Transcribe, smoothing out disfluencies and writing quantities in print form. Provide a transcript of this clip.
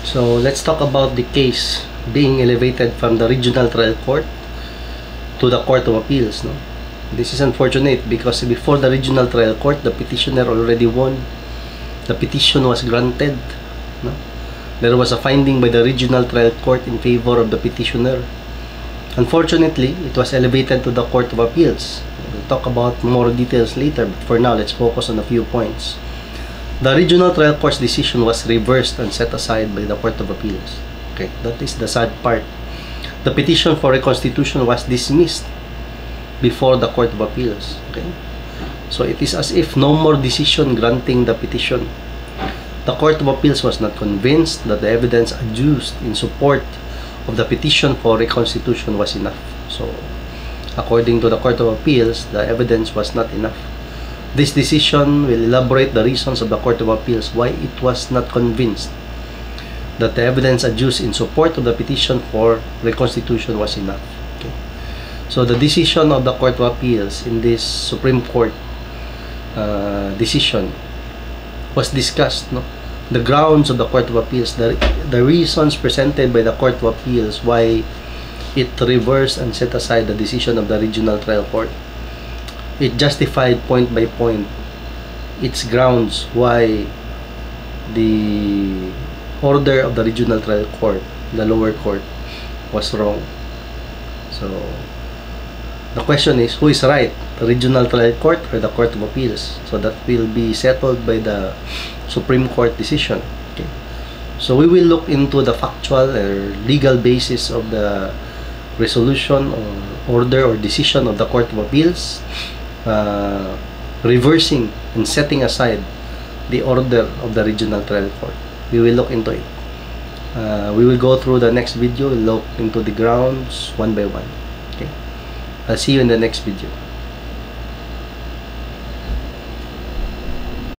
So let's talk about the case being elevated from the regional trial court to the Court of Appeals. No? This is unfortunate because before the regional trial court, the petitioner already won. The petition was granted. No? There was a finding by the regional trial court in favor of the petitioner. Unfortunately, it was elevated to the Court of Appeals. We'll talk about more details later, but for now, let's focus on a few points. The regional trial court's decision was reversed and set aside by the Court of Appeals. Okay, that is the sad part. The petition for reconstitution was dismissed before the Court of Appeals. Okay, so it is as if no more decision granting the petition. The Court of Appeals was not convinced that the evidence adduced in support of the petition for reconstitution was enough. So, according to the Court of Appeals, the evidence was not enough. This decision will elaborate the reasons of the Court of Appeals why it was not convinced that the evidence adduced in support of the petition for reconstitution was enough. Okay. So the decision of the Court of Appeals in this Supreme Court decision was discussed. No? The grounds of the Court of Appeals, the reasons presented by the Court of Appeals why it reversed and set aside the decision of the regional trial court. It justified point by point its grounds why the order of the regional trial court, the lower court, was wrong. So the question is, who is right, the regional trial court or the Court of Appeals? So that will be settled by the Supreme Court decision. Okay. So we will look into the factual or legal basis of the resolution or order or decision of the Court of Appeals, reversing and setting aside the order of the regional trial court. We will look into it. We will go through the next video. We'll look into the grounds one by one. Okay. I'll see you in the next video.